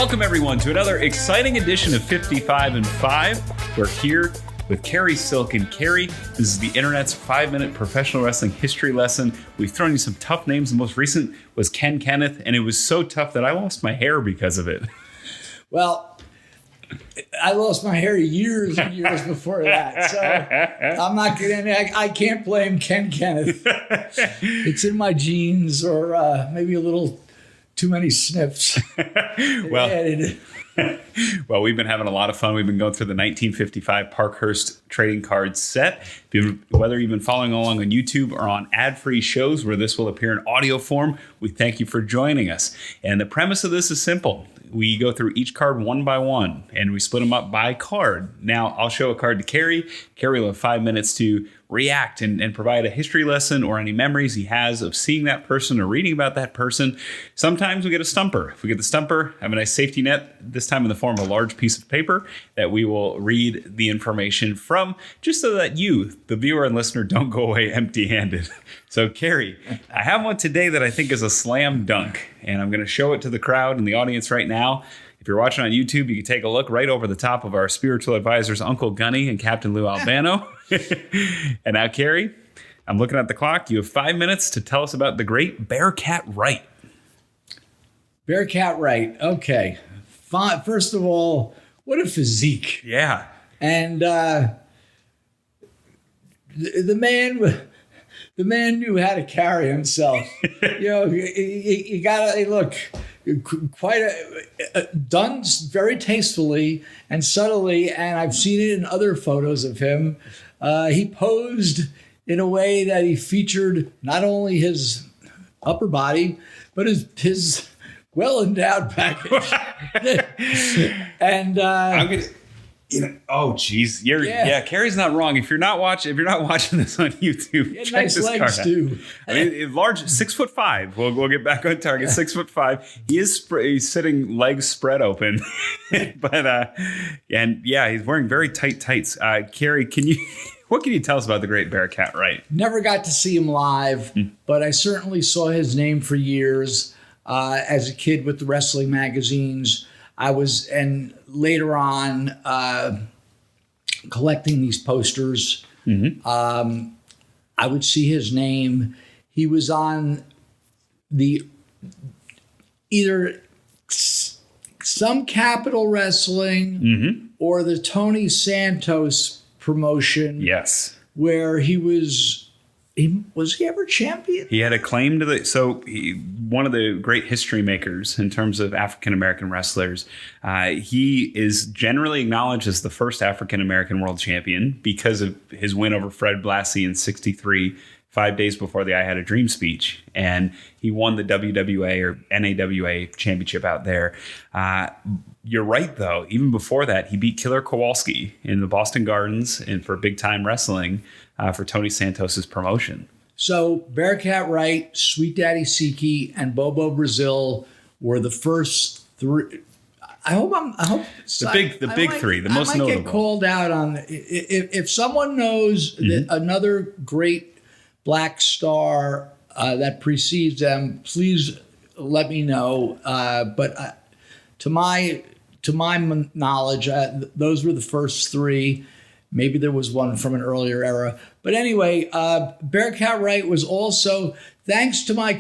Welcome, everyone, to another exciting edition of 55 and 5. We're here with Cary Silkin. Cary, this is the internet's 5-minute professional wrestling history lesson. We've thrown you some tough names. The most recent was Ken Kenneth, and it was so tough that I lost my hair because of it. Well, I lost my hair years and years before that, so I'm not getting. I can't blame Ken Kenneth. It's in my genes, or maybe a little too many sniffs. Well, we've been having a lot of fun. We've been going through the 1955 Parkhurst trading card set. Whether you've been following along on YouTube or on ad-free shows where this will appear in audio form, we thank you for joining us. And the premise of this is simple. We go through each card one by one, and we split them up by card. Now, I'll show a card to Cary. Cary will have 5 minutes to react and provide a history lesson or any memories he has of seeing that person or reading about that person. Sometimes we get a stumper. If we get the stumper, I have a nice safety net, this time in the form of a large piece of paper that we will read the information from, just so that you, the viewer and listener, don't go away empty-handed. So, Cary, I have one today that I think is a slam dunk, and I'm going to show it to the crowd and the audience right now. If you're watching on YouTube, you can take a look right over the top of our spiritual advisors, Uncle Gunny and Captain Lou Albano. And now, Cary, I'm looking at the clock. You have 5 minutes to tell us about the great Bearcat Wright. Bearcat Wright. Okay. First of all, what a physique. Yeah. And the man knew how to carry himself. You gotta look quite done very tastefully and subtly, and I've seen it in other photos of him. He posed in a way that he featured not only his upper body, but his well-endowed package. And I'm gonna. Oh geez, Cary's not wrong. If you're not watching this on YouTube, check nice this legs card out. too. I mean, large, 6'5". We'll get back on target. 6'5". He's sitting legs spread open, but he's wearing very tight tights. Cary, what can you tell us about the great Bearcat Wright? Never got to see him live, but I certainly saw his name for years as a kid with the wrestling magazines. And later on, collecting these posters. Mm-hmm. I would see his name. He was on either some Capital Wrestling or the Tony Santos promotion. Yes. Where was he ever champion? He had a claim to one of the great history makers in terms of African-American wrestlers. He is generally acknowledged as the first African-American world champion because of his win over Fred Blassie in '63, 5 days before the I Had a Dream speech. And he won the WWA or NAWA championship out there. You're right, though. Even before that, he beat Killer Kowalski in the Boston Gardens and for Big Time Wrestling for Tony Santos's promotion. So Bearcat Wright, Sweet Daddy Siki, and Bobo Brazil were the first three. I hope the big three, the most notable. I might get called out on if someone knows that another great black star that precedes them. Please let me know. But to my knowledge, those were the first three. Maybe there was one from an earlier era. But anyway, Bearcat Wright was also, thanks to my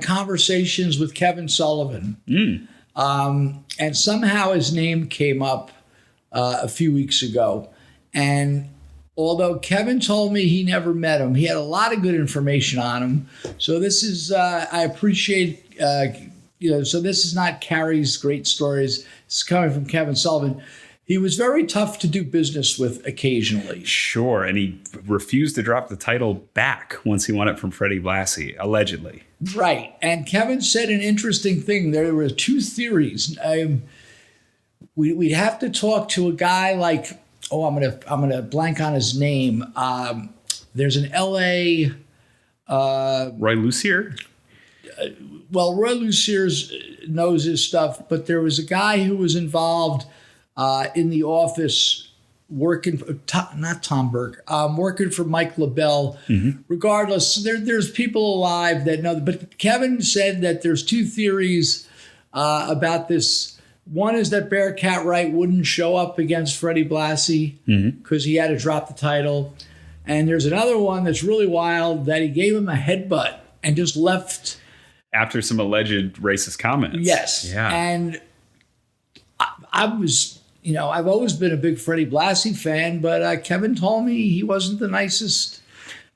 conversations with Kevin Sullivan. And somehow his name came up a few weeks ago. And although Kevin told me he never met him, he had a lot of good information on him. So this is, I appreciate, so this is not Cary's great stories. It's coming from Kevin Sullivan. He was very tough to do business with occasionally. Sure, and he refused to drop the title back once he won it from Freddie Blassie, allegedly. Right, and Kevin said an interesting thing. There were two theories. We'd have to talk to a guy like, I'm gonna blank on his name. There's an L.A. Roy Lucier? Well, Roy Lucier knows his stuff, but there was a guy who was involved in the office working for, not Tom Burke, working for Mike LaBelle. Regardless, there's people alive that know. But Kevin said that there's two theories about this One is that Bearcat Wright wouldn't show up against Freddie Blassie because he had to drop the title. And there's another one that's really wild that he gave him a headbutt and just left. After some alleged racist comments. Yes. Yeah. And I was, I've always been a big Freddie Blassie fan, but Kevin told me he wasn't the nicest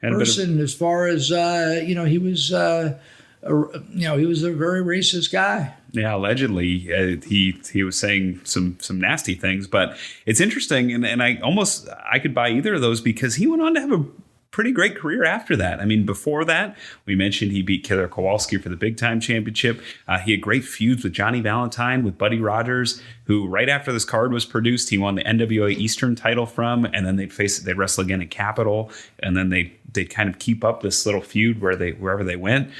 person as far as, he was, he was a very racist guy. Yeah, allegedly he was saying some nasty things, but it's interesting, and I could buy either of those because he went on to have a pretty great career after that. I mean, before that, we mentioned he beat Killer Kowalski for the Big Time Championship. He had great feuds with Johnny Valentine, with Buddy Rogers, who right after this card was produced, he won the NWA Eastern title from, and then they'd wrestle again at Capitol, and then they'd kind of keep up this little feud wherever they went.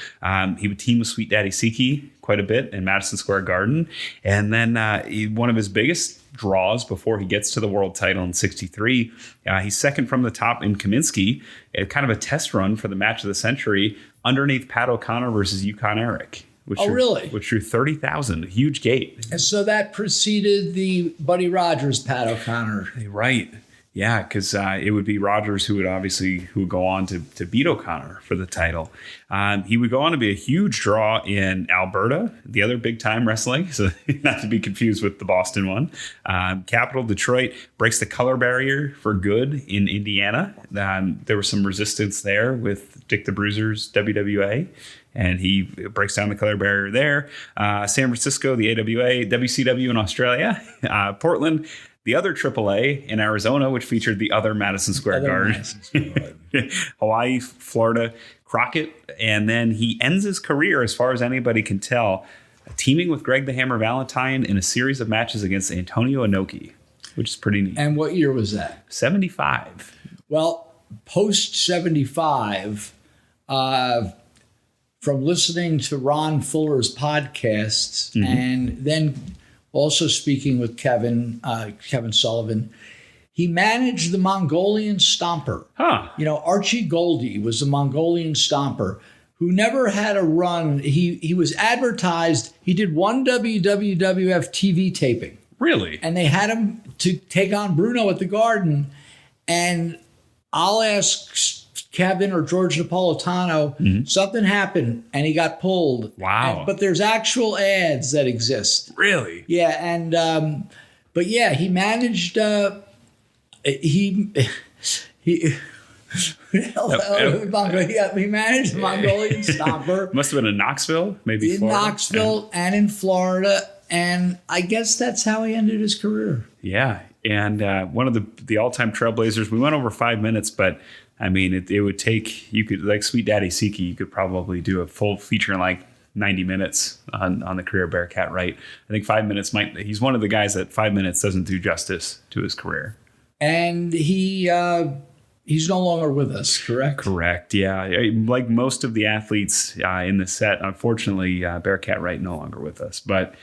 He would team with Sweet Daddy Siki quite a bit in Madison Square Garden, and then one of his biggest draws before he gets to the world title in 63. He's second from the top in Kaminsky, kind of a test run for the match of the century underneath Pat O'Connor versus Yukon Eric. Really? Which drew 30,000, a huge gate. And so that preceded the Buddy Rogers, Pat O'Connor. Right. Yeah, because it would be Rogers who would go on to beat O'Connor for the title. He would go on to be a huge draw in Alberta, the other big time wrestling, so not to be confused with the Boston one. Capital, Detroit, breaks the color barrier for good in Indiana. There was some resistance there with Dick the Bruiser's WWA, and he breaks down the color barrier there. San Francisco, the AWA, WCW in Australia, Portland, the other AAA in Arizona, which featured the other Madison Square Garden. Hawaii, Florida, Crockett. And then he ends his career, as far as anybody can tell, teaming with Greg the Hammer Valentine in a series of matches against Antonio Inoki, which is pretty neat. And what year was that? 75. Well, post 75, from listening to Ron Fuller's podcasts and then also speaking with Kevin Sullivan, he managed the Mongolian Stomper. Archie Goldie was the Mongolian Stomper who never had a run. He was advertised. He did one WWF TV taping. Really? And they had him to take on Bruno at the Garden. And I'll ask Kevin or George Napolitano, something happened and he got pulled. Wow. But there's actual ads that exist. Really? Yeah. And, but yeah, he managed, he managed the Mongolian Stomper. Must have been in Knoxville, maybe in Florida. Knoxville and in Florida. And I guess that's how he ended his career. Yeah. And one of the all-time trailblazers, we went over 5 minutes, but I mean, it would take, you could, like Sweet Daddy Siki, you could probably do a full feature in like 90 minutes on the career of Bearcat Wright. I think 5 minutes he's one of the guys that 5 minutes doesn't do justice to his career. And he's no longer with us, correct? Correct, yeah. Like most of the athletes in the set, unfortunately, Bearcat Wright no longer with us. But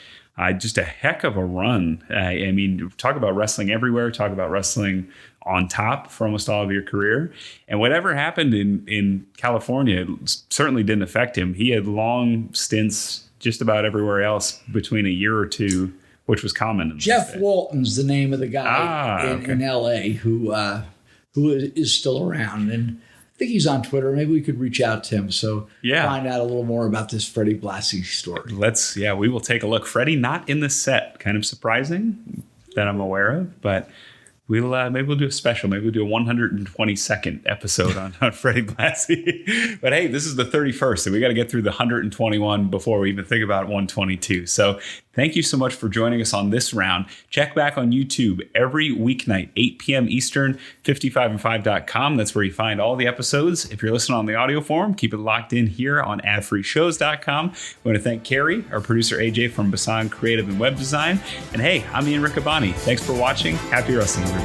just a heck of a run. I mean, talk about wrestling everywhere, talk about wrestling on top for almost all of your career. And whatever happened in California certainly didn't affect him. He had long stints just about everywhere else between a year or two, which was common. Jeff Walton's the name of the guy in L.A. who is still around. And I think he's on Twitter. Maybe we could reach out to him. Find out a little more about this Freddie Blassie story. We will take a look. Freddie not in the set. Kind of surprising that I'm aware of, but maybe we'll do a special. Maybe we'll do a 122nd episode on Freddie Blassie. But hey, this is the 31st, so we got to get through the 121 before we even think about 122. So thank you so much for joining us on this round. Check back on YouTube every weeknight, 8 p.m. Eastern, 55and5.com. That's where you find all the episodes. If you're listening on the audio form, keep it locked in here on adfreeshows.com. We want to thank Cary, our producer AJ from Bisson Creative and Web Design. And hey, I'm Ian Riccaboni. Thanks for watching. Happy wrestling, everybody.